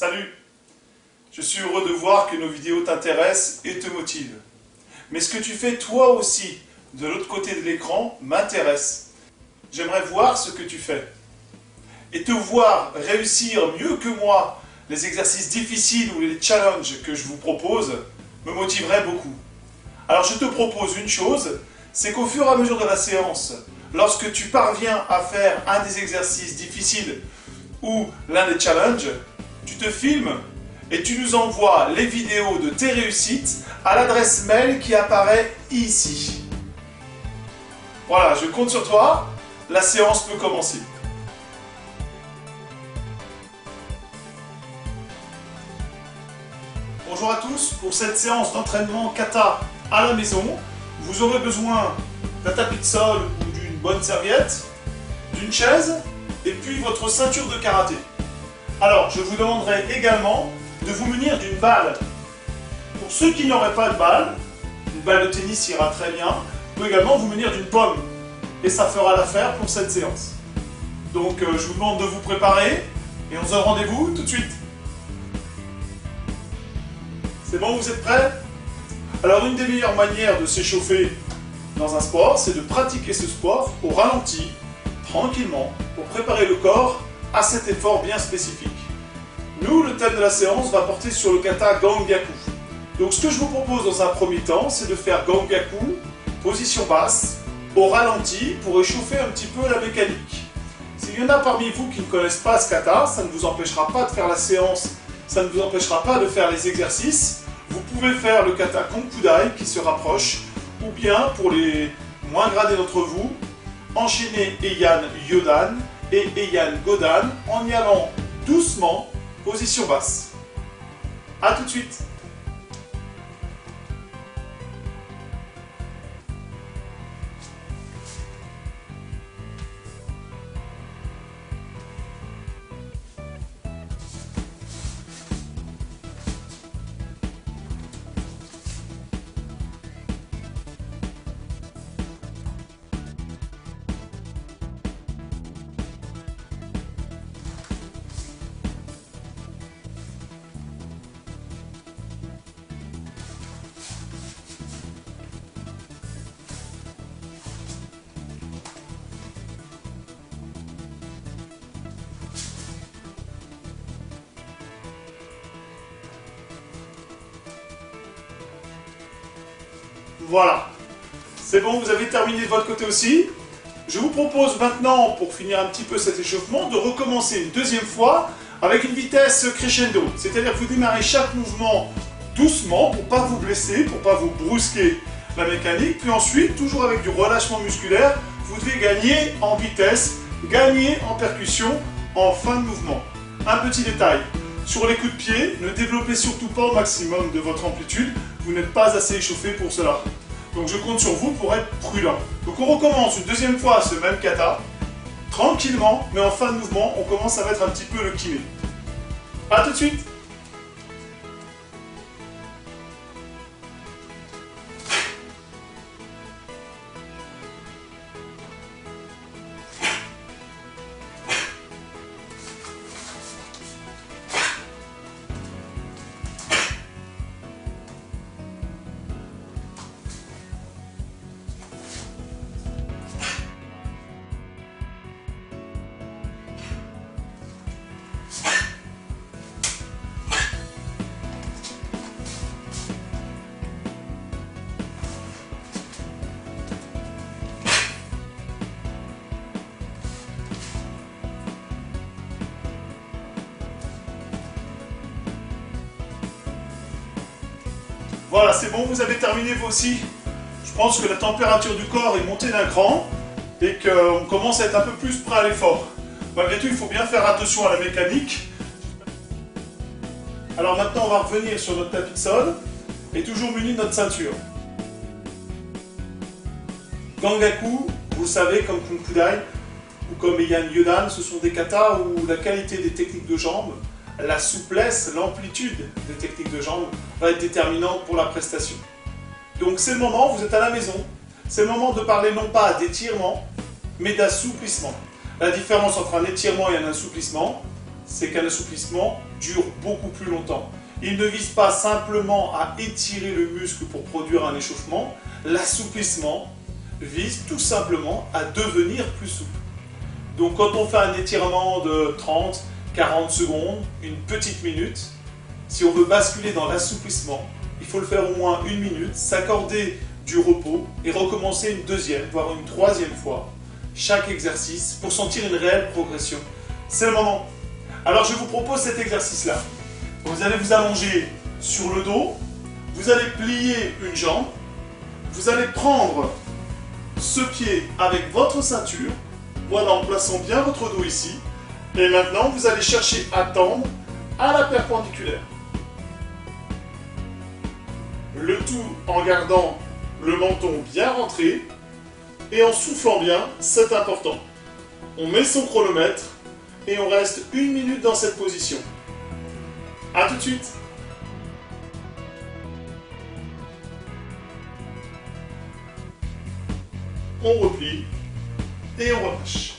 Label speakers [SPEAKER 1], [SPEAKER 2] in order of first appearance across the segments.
[SPEAKER 1] Salut! Je suis heureux de voir que nos vidéos t'intéressent et te motivent. Mais ce que tu fais toi aussi, de l'autre côté de l'écran, m'intéresse. J'aimerais voir ce que tu fais. Et te voir réussir mieux que moi les exercices difficiles ou les challenges que je vous propose me motiverait beaucoup. Alors je te propose une chose, c'est qu'au fur et à mesure de la séance, lorsque tu parviens à faire un des exercices difficiles ou l'un des challenges, tu te filmes et tu nous envoies les vidéos de tes réussites à l'adresse mail qui apparaît ici. Voilà, je compte sur toi, la séance peut commencer. Bonjour à tous, pour cette séance d'entraînement kata à la maison, vous aurez besoin d'un tapis de sol ou d'une bonne serviette, d'une chaise et puis votre ceinture de karaté. Alors, je vous demanderai également de vous munir d'une balle. Pour ceux qui n'auraient pas de balle, une balle de tennis ira très bien, vous pouvez également vous munir d'une pomme. Et ça fera l'affaire pour cette séance. Donc, je vous demande de vous préparer et on se donne rendez-vous tout de suite. C'est bon, vous êtes prêts? Alors, une des meilleures manières de s'échauffer dans un sport, c'est de pratiquer ce sport au ralenti, tranquillement, pour préparer le corps à cet effort bien spécifique. Nous, le thème de la séance va porter sur le kata Gangyaku. Donc ce que je vous propose dans un premier temps, c'est de faire Gangyaku, position basse, au ralenti, pour échauffer un petit peu la mécanique. S'il y en a parmi vous qui ne connaissent pas ce kata, ça ne vous empêchera pas de faire la séance, ça ne vous empêchera pas de faire les exercices. Vous pouvez faire le kata Konkudai qui se rapproche, ou bien, pour les moins gradés d'entre vous, enchaîner Heian Yodan et Heian Godan en y allant doucement, position basse. A tout de suite. Voilà, c'est bon, vous avez terminé de votre côté aussi. Je vous propose maintenant, pour finir un petit peu cet échauffement, de recommencer une deuxième fois avec une vitesse crescendo. C'est-à-dire que vous démarrez chaque mouvement doucement pour ne pas vous blesser, pour ne pas vous brusquer la mécanique. Puis ensuite, toujours avec du relâchement musculaire, vous devez gagner en vitesse, gagner en percussion en fin de mouvement. Un petit détail, sur les coups de pied, ne développez surtout pas au maximum de votre amplitude, vous n'êtes pas assez échauffé pour cela. Donc je compte sur vous pour être prudent. Donc on recommence une deuxième fois ce même kata, tranquillement, mais en fin de mouvement, on commence à mettre un petit peu le kiné. A tout de suite. Voilà, c'est bon, vous avez terminé vous aussi. Je pense que la température du corps est montée d'un cran et qu'on commence à être un peu plus prêt à l'effort. Malgré tout, il faut bien faire attention à la mécanique. Alors maintenant, on va revenir sur notre tapis de sol et toujours muni de notre ceinture. Gangyaku, vous savez, comme Konkudai ou comme Heian Yodan, ce sont des katas où la qualité des techniques de jambes, la souplesse, l'amplitude des techniques de jambes va être déterminante pour la prestation. Donc c'est le moment, vous êtes à la maison, c'est le moment de parler non pas d'étirement, mais d'assouplissement. La différence entre un étirement et un assouplissement, c'est qu'un assouplissement dure beaucoup plus longtemps. Il ne vise pas simplement à étirer le muscle pour produire un échauffement, l'assouplissement vise tout simplement à devenir plus souple. Donc quand on fait un étirement de 30, 40 secondes, une petite minute, si on veut basculer dans l'assouplissement, il faut le faire au moins une minute, s'accorder du repos et recommencer une deuxième, voire une troisième fois chaque exercice pour sentir une réelle progression. C'est le moment. Alors je vous propose cet exercice-là. Vous allez vous allonger sur le dos, vous allez plier une jambe, vous allez prendre ce pied avec votre ceinture, voilà, en plaçant bien votre dos ici, et maintenant vous allez chercher à tendre à la perpendiculaire. Le tout en gardant le menton bien rentré et en soufflant bien, c'est important. On met son chronomètre et on reste une minute dans cette position. A tout de suite. On replie et on relâche.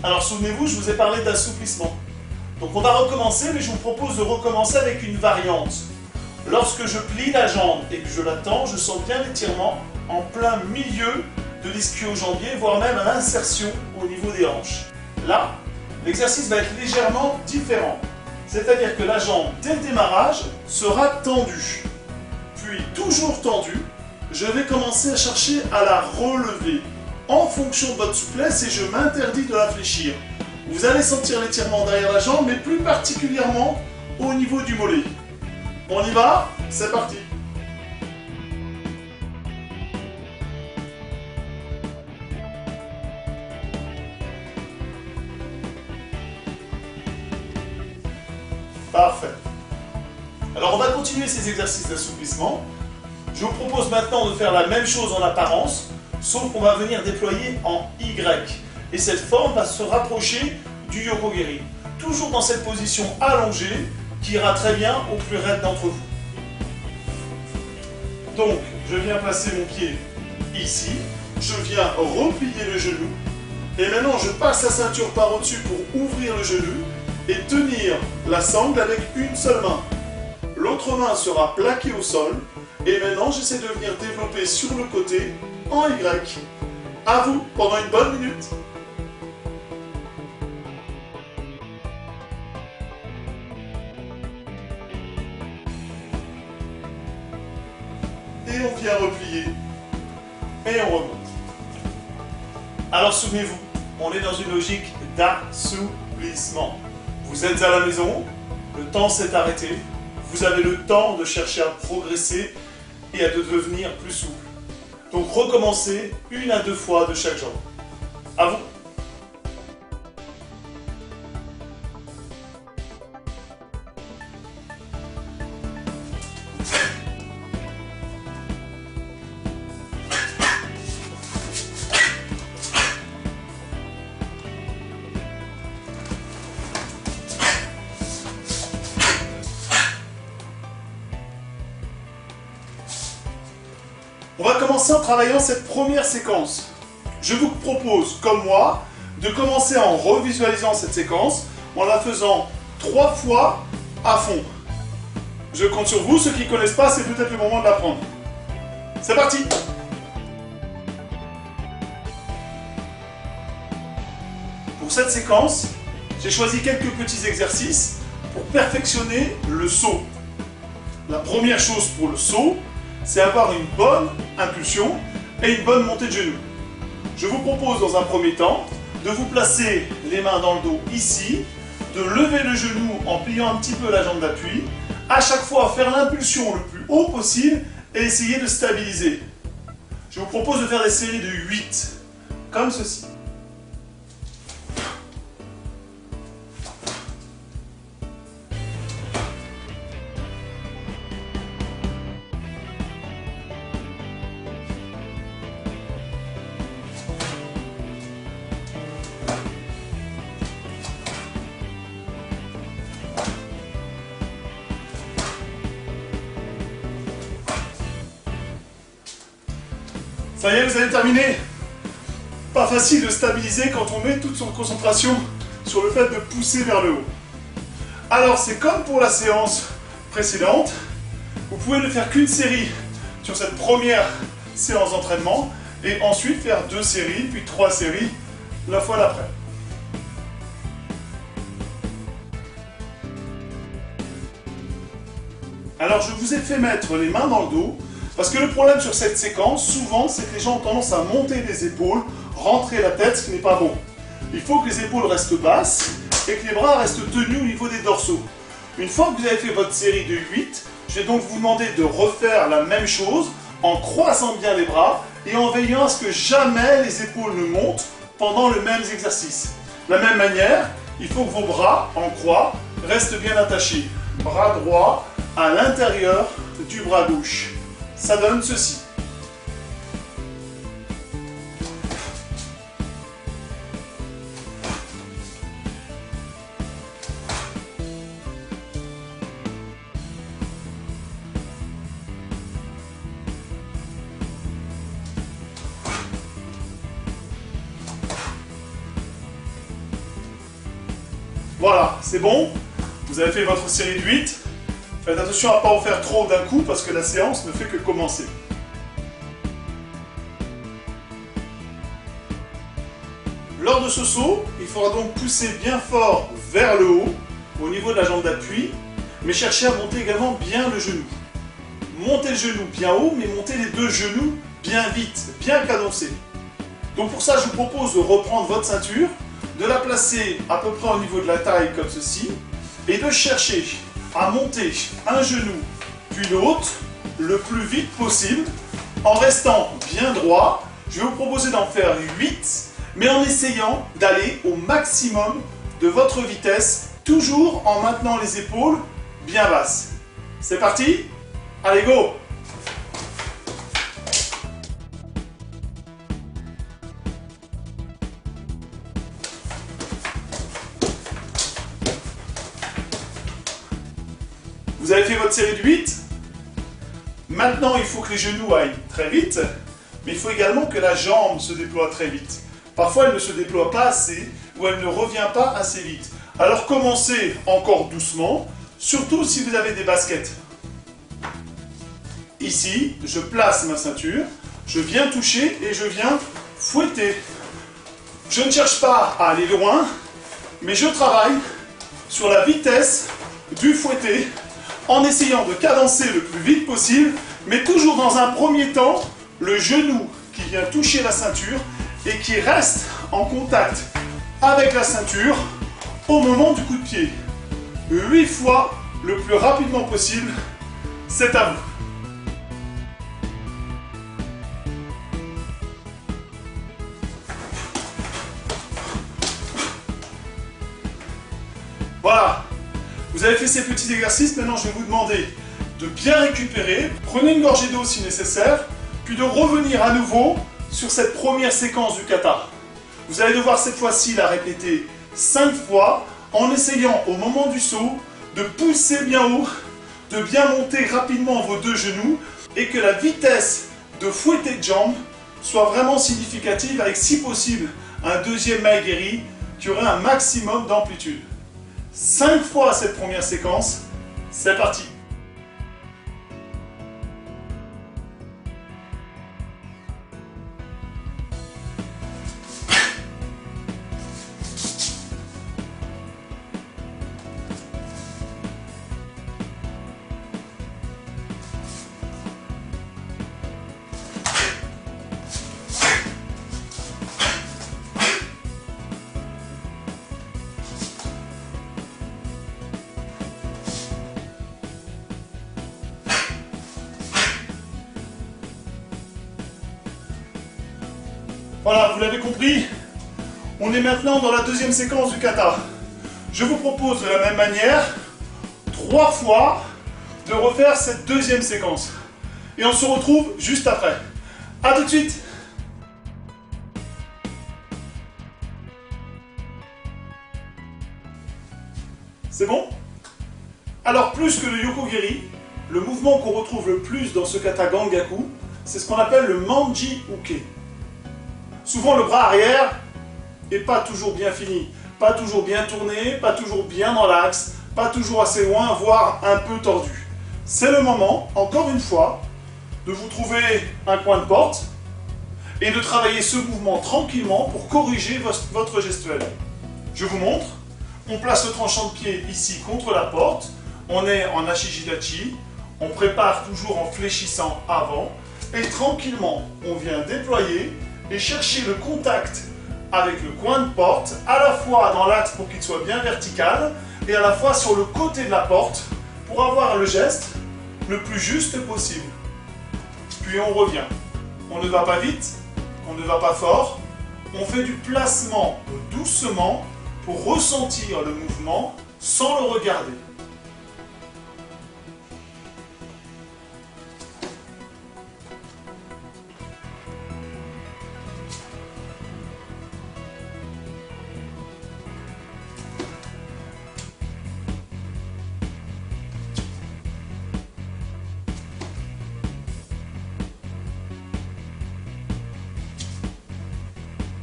[SPEAKER 1] Alors souvenez-vous, je vous ai parlé d'assouplissement. Donc on va recommencer, mais je vous propose de recommencer avec une variante. Lorsque je plie la jambe et que je la tends, je sens bien l'étirement en plein milieu de l'ischio-jambier, voire même à l'insertion au niveau des hanches. Là, l'exercice va être légèrement différent. C'est-à-dire que la jambe, dès le démarrage, sera tendue. Puis, toujours tendue, je vais commencer à chercher à la relever en fonction de votre souplesse et je m'interdis de la fléchir. Vous allez sentir l'étirement derrière la jambe, mais plus particulièrement au niveau du mollet. On y va? C'est parti! Parfait. Alors on va continuer ces exercices d'assouplissement. Je vous propose maintenant de faire la même chose en apparence, sauf qu'on va venir déployer en Y. Et cette forme va se rapprocher du Yoko-Geri. Toujours dans cette position allongée qui ira très bien aux plus raides d'entre vous. Donc, je viens placer mon pied ici, je viens replier le genou, et maintenant je passe la ceinture par au-dessus pour ouvrir le genou et tenir la sangle avec une seule main. L'autre main sera plaquée au sol, et maintenant j'essaie de venir développer sur le côté en Y. À vous, pendant une bonne minute. Et on vient replier. Et on remonte. Alors souvenez-vous, on est dans une logique d'assouplissement. Vous êtes à la maison, le temps s'est arrêté, vous avez le temps de chercher à progresser et à devenir plus souple. Donc recommencez 1 à 2 fois de chaque jambe. À vous. On va commencer en travaillant cette première séquence. Je vous propose, comme moi, de commencer en revisualisant cette séquence, en la faisant 3 fois à fond. Je compte sur vous, ceux qui ne connaissent pas, c'est peut-être le moment de l'apprendre. C'est parti! Pour cette séquence, j'ai choisi quelques petits exercices pour perfectionner le saut. La première chose pour le saut, c'est avoir une bonne impulsion et une bonne montée de genoux. Je vous propose dans un premier temps de vous placer les mains dans le dos ici, de lever le genou en pliant un petit peu la jambe d'appui, à chaque fois faire l'impulsion le plus haut possible et essayer de stabiliser. Je vous propose de faire des séries de 8, comme ceci. Ça y est, vous avez terminé. Pas facile de stabiliser quand on met toute son concentration sur le fait de pousser vers le haut. Alors c'est comme pour la séance précédente, vous pouvez ne faire qu'une série sur cette première séance d'entraînement et ensuite faire 2 séries, puis 3 séries la fois d'après. Alors je vous ai fait mettre les mains dans le dos, parce que le problème sur cette séquence, souvent, c'est que les gens ont tendance à monter les épaules, rentrer la tête, ce qui n'est pas bon. Il faut que les épaules restent basses et que les bras restent tenus au niveau des dorsaux. Une fois que vous avez fait votre série de 8, je vais donc vous demander de refaire la même chose en croisant bien les bras et en veillant à ce que jamais les épaules ne montent pendant le même exercice. De la même manière, il faut que vos bras en croix restent bien attachés. Bras droit à l'intérieur du bras gauche. Ça donne ceci. Voilà, c'est bon. Vous avez fait votre série de 8. Faites attention à ne pas en faire trop d'un coup parce que la séance ne fait que commencer. Lors de ce saut, il faudra donc pousser bien fort vers le haut, au niveau de la jambe d'appui, mais cherchez à monter également bien le genou. Montez le genou bien haut, mais montez les 2 genoux bien vite, bien cadencés. Donc pour ça, je vous propose de reprendre votre ceinture, de la placer à peu près au niveau de la taille comme ceci, et de chercher à monter un genou puis l'autre le plus vite possible en restant bien droit. Je vais vous proposer d'en faire 8, mais en essayant d'aller au maximum de votre vitesse, toujours en maintenant les épaules bien basses. C'est parti? Allez, go! Vous avez fait votre série de 8. Maintenant, il faut que les genoux aillent très vite, mais il faut également que la jambe se déploie très vite. Parfois, elle ne se déploie pas assez ou elle ne revient pas assez vite. Alors, commencez encore doucement, surtout si vous avez des baskets. Ici, je place ma ceinture, je viens toucher et je viens fouetter. Je ne cherche pas à aller loin, mais je travaille sur la vitesse du fouetté, en essayant de cadencer le plus vite possible, mais toujours dans un premier temps, le genou qui vient toucher la ceinture et qui reste en contact avec la ceinture au moment du coup de pied. 8 fois le plus rapidement possible, c'est à vous. Voilà. Vous avez fait ces petits exercices, maintenant je vais vous demander de bien récupérer, prenez une gorgée d'eau si nécessaire, puis de revenir à nouveau sur cette première séquence du kata. Vous allez devoir cette fois-ci la répéter 5 fois en essayant au moment du saut de pousser bien haut, de bien monter rapidement vos 2 genoux et que la vitesse de fouetter de jambes soit vraiment significative avec si possible un deuxième maegiri qui aurait un maximum d'amplitude. 5 fois cette première séquence, c'est parti. Voilà, vous l'avez compris, on est maintenant dans la deuxième séquence du kata. Je vous propose de la même manière, 3 fois, de refaire cette deuxième séquence. Et on se retrouve juste après. A tout de suite! C'est bon? Alors plus que le Yokogiri, le mouvement qu'on retrouve le plus dans ce kata Gangaku, c'est ce qu'on appelle le Manji Uke. Souvent le bras arrière n'est pas toujours bien fini. pas toujours bien tourné, pas toujours bien dans l'axe, pas toujours assez loin, voire un peu tordu. C'est le moment, encore une fois, de vous trouver un coin de porte et de travailler ce mouvement tranquillement pour corriger votre gestuelle. Je vous montre. On place le tranchant de pied ici contre la porte. On est en Ashijidachi. On prépare toujours en fléchissant avant. Et tranquillement, on vient déployer et chercher le contact avec le coin de porte, à la fois dans l'axe pour qu'il soit bien vertical et à la fois sur le côté de la porte pour avoir le geste le plus juste possible. Puis on revient. On ne va pas vite, on ne va pas fort. On fait du placement doucement pour ressentir le mouvement sans le regarder.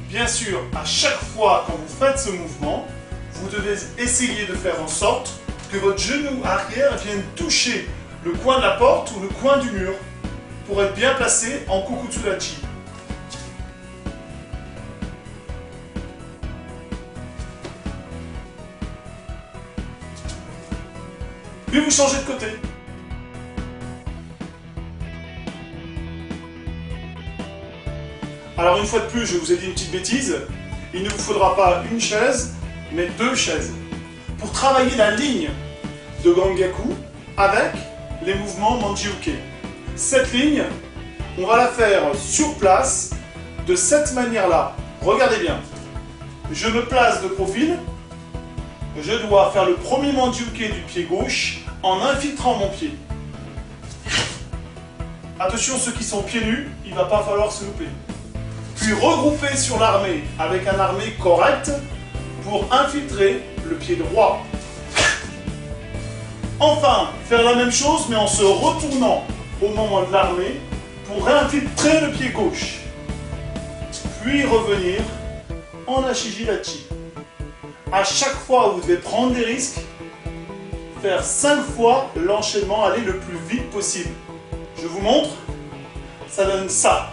[SPEAKER 1] Bien sûr, à chaque fois quand vous faites ce mouvement, vous devez essayer de faire en sorte que votre genou arrière vienne toucher le coin de la porte ou le coin du mur pour être bien placé en Kukutsudachi. Puis vous changez de côté. Alors une fois de plus, je vous ai dit une petite bêtise, il ne vous faudra pas une chaise, mais 2 chaises, pour travailler la ligne de Gangaku avec les mouvements Manji-Uke. Cette ligne, on va la faire sur place de cette manière-là. Regardez bien, je me place de profil, je dois faire le premier Manji-Uke du pied gauche en infiltrant mon pied. Attention, ceux qui sont pieds nus, il ne va pas falloir se louper. Puis regrouper sur l'armé avec un armé correct pour infiltrer le pied droit. Enfin, faire la même chose mais en se retournant au moment de l'armé pour réinfiltrer le pied gauche. Puis revenir en Ashijidachi. À chaque fois, vous devez prendre des risques, faire 5 fois l'enchaînement, aller le plus vite possible. Je vous montre, ça donne ça.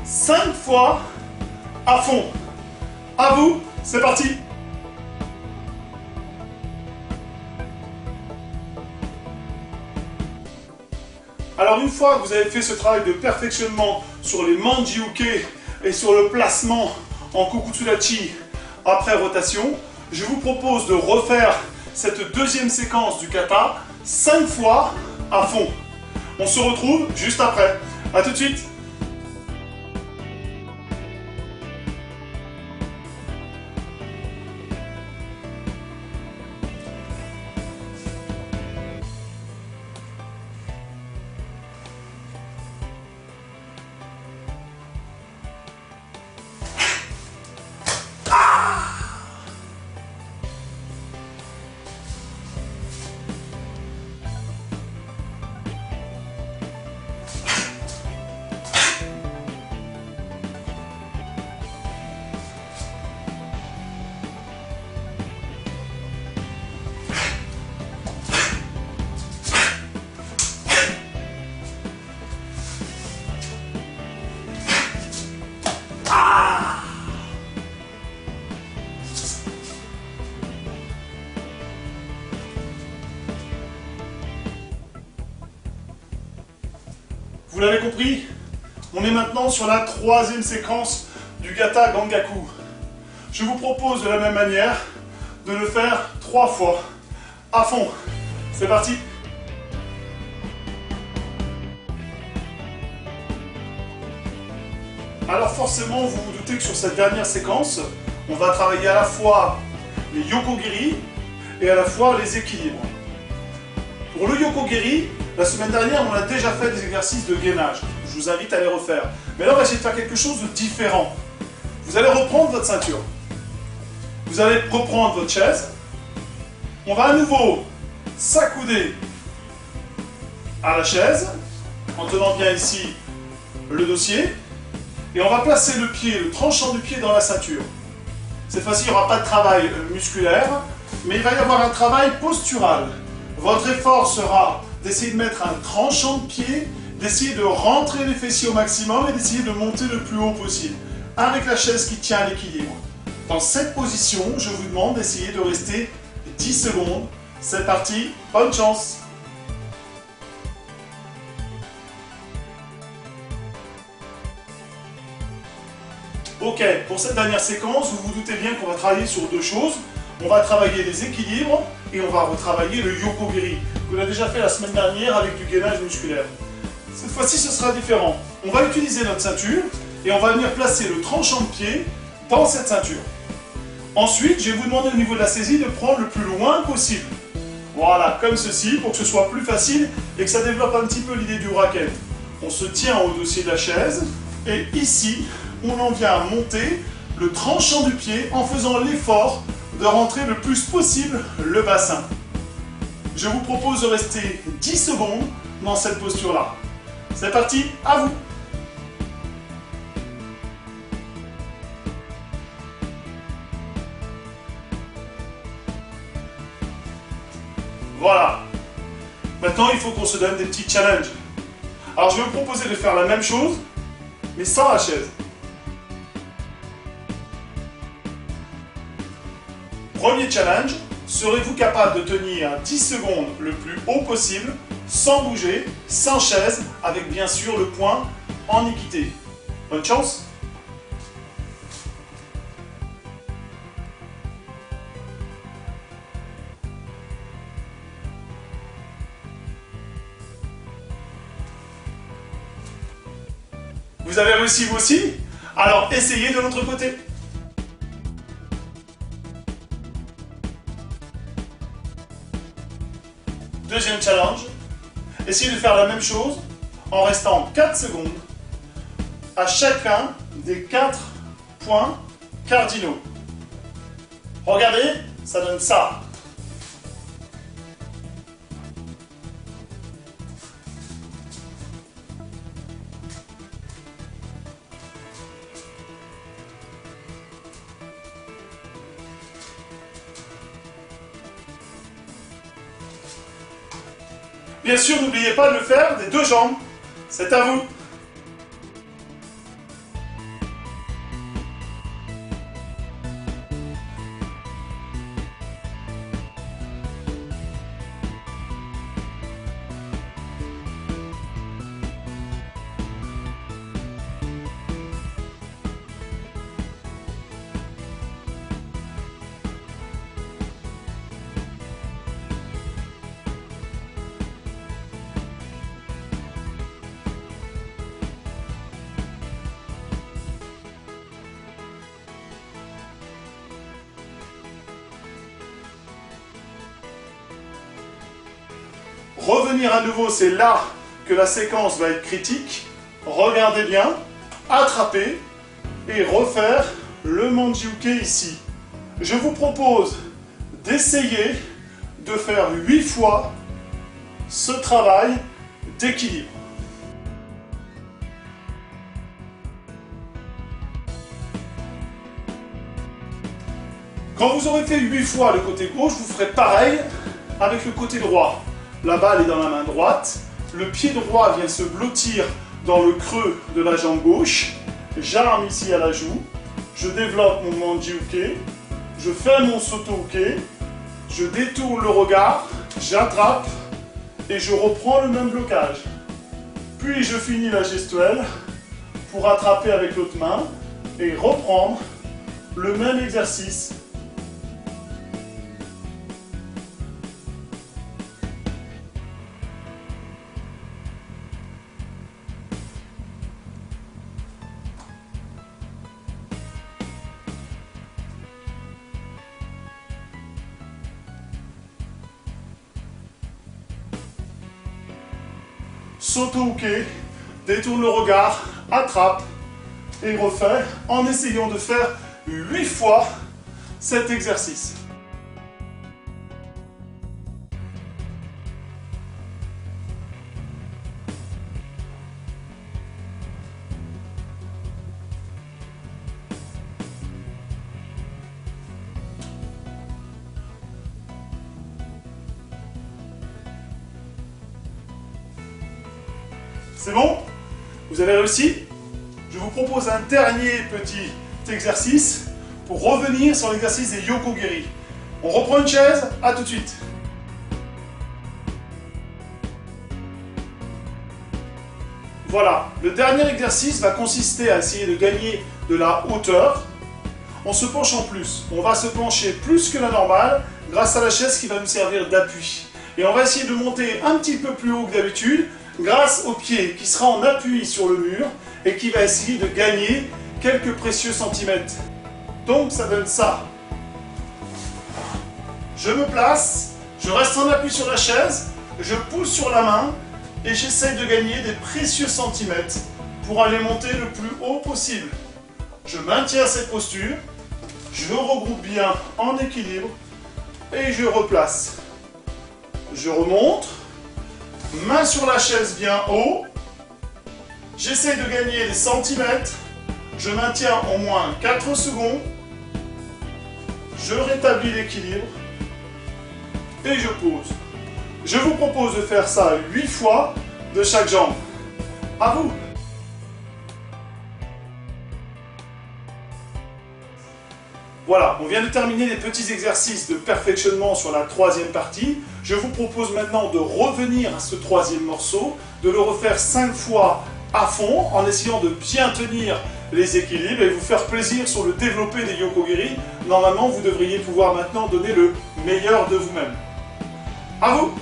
[SPEAKER 1] 5 fois à fond. À vous, c'est parti. Alors une fois que vous avez fait ce travail de perfectionnement sur les Manji-Uke et sur le placement en Kukutsudachi après rotation, je vous propose de refaire cette deuxième séquence du kata 5 fois à fond. On se retrouve juste après. A tout de suite. Vous l'avez compris, on est maintenant sur la troisième séquence du Kata Gangaku. Je vous propose de la même manière de le faire 3 fois, à fond. C'est parti. Alors forcément, vous vous doutez que sur cette dernière séquence, on va travailler à la fois les Yokogiri et à la fois les équilibres. Pour le Yokogiri, la semaine dernière, on a déjà fait des exercices de gainage. Je vous invite à les refaire. Mais là, on va essayer de faire quelque chose de différent. Vous allez reprendre votre ceinture. Vous allez reprendre votre chaise. On va à nouveau s'accouder à la chaise. en tenant bien ici le dossier. Et on va placer le pied, le tranchant du pied dans la ceinture. Cette fois-ci, il n'y aura pas de travail musculaire, mais il va y avoir un travail postural. Votre effort sera d'essayer de mettre un tranchant de pied, d'essayer de rentrer les fessiers au maximum et d'essayer de monter le plus haut possible, avec la chaise qui tient à l'équilibre. Dans cette position, je vous demande d'essayer de rester 10 secondes. C'est parti, bonne chance! Ok, pour cette dernière séquence, vous vous doutez bien qu'on va travailler sur deux choses. On va travailler les équilibres et on va retravailler le yokogiri, qu'on a déjà fait la semaine dernière avec du gainage musculaire. Cette fois-ci, ce sera différent. On va utiliser notre ceinture et on va venir placer le tranchant de pied dans cette ceinture. Ensuite, je vais vous demander au niveau de la saisie de prendre le plus loin possible. Voilà, comme ceci, pour que ce soit plus facile et que ça développe un petit peu l'idée du racket. On se tient au dossier de la chaise et ici, on en vient à monter le tranchant du pied en faisant l'effort de rentrer le plus possible le bassin. Je vous propose de rester 10 secondes dans cette posture-là. C'est parti, à vous! Voilà. Maintenant, il faut qu'on se donne des petits challenges. Alors, je vais vous proposer de faire la même chose, mais sans la chaise. Premier challenge, serez-vous capable de tenir 10 secondes le plus haut possible, sans bouger, sans chaise, avec bien sûr le poing en équité. Bonne chance! Vous avez réussi vous aussi? Alors essayez de l'autre côté. Deuxième challenge, essayez de faire la même chose en restant 4 secondes à chacun des 4 points cardinaux. Regardez, ça donne ça. Bien sûr, n'oubliez pas de le faire des deux jambes. C'est à vous. Revenir à nouveau, c'est là que la séquence va être critique. Regardez bien, attraper et refaire le Manji-Uke ici. Je vous propose d'essayer de faire 8 fois ce travail d'équilibre. Quand vous aurez fait 8 fois le côté gauche, vous ferez pareil avec le côté droit. La balle est dans la main droite, le pied droit vient se blottir dans le creux de la jambe gauche, j'arme ici à la joue, je développe mon Manji-Uke, je fais mon Soto-Uke, je détourne le regard, j'attrape et je reprends le même blocage. Puis je finis la gestuelle pour attraper avec l'autre main et reprendre le même exercice. Soto-Uke, détourne le regard, attrape et refait en essayant de faire 8 fois cet exercice. C'est bon? Vous avez réussi? Je vous propose un dernier petit exercice pour revenir sur l'exercice des Yokogiri. On reprend une chaise, à tout de suite. Voilà, le dernier exercice va consister à essayer de gagner de la hauteur en se penchant plus. On va se pencher plus que la normale grâce à la chaise qui va nous servir d'appui. Et on va essayer de monter un petit peu plus haut que d'habitude grâce au pied qui sera en appui sur le mur et qui va essayer de gagner quelques précieux centimètres. Donc ça donne ça. Je me place, je reste en appui sur la chaise, je pousse sur la main et j'essaye de gagner des précieux centimètres pour aller monter le plus haut possible. Je maintiens cette posture, je regroupe bien en équilibre et je replace. Je remonte, main sur la chaise bien haut, j'essaye de gagner des centimètres, je maintiens au moins 4 secondes, je rétablis l'équilibre et je pose. Je vous propose de faire ça 8 fois de chaque jambe. À vous! Voilà, on vient de terminer les petits exercices de perfectionnement sur la troisième partie. Je vous propose maintenant de revenir à ce troisième morceau, de le refaire 5 fois à fond, en essayant de bien tenir les équilibres et vous faire plaisir sur le développé des Yokogiri. Normalement, vous devriez pouvoir maintenant donner le meilleur de vous-même. À vous!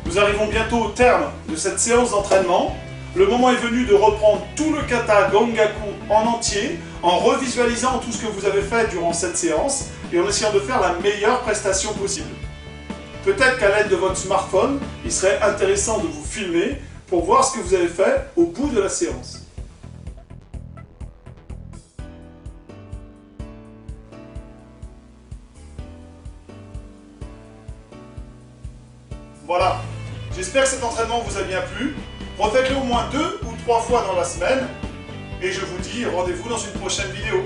[SPEAKER 1] Nous arrivons bientôt au terme de cette séance d'entraînement. Le moment est venu de reprendre tout le kata Gongaku en entier, en revisualisant tout ce que vous avez fait durant cette séance et en essayant de faire la meilleure prestation possible. Peut-être qu'à l'aide de votre smartphone, il serait intéressant de vous filmer pour voir ce que vous avez fait au bout de la séance. Voilà, j'espère que cet entraînement vous a bien plu. Refaites-le au moins 2 ou 3 fois dans la semaine. Et je vous dis rendez-vous dans une prochaine vidéo.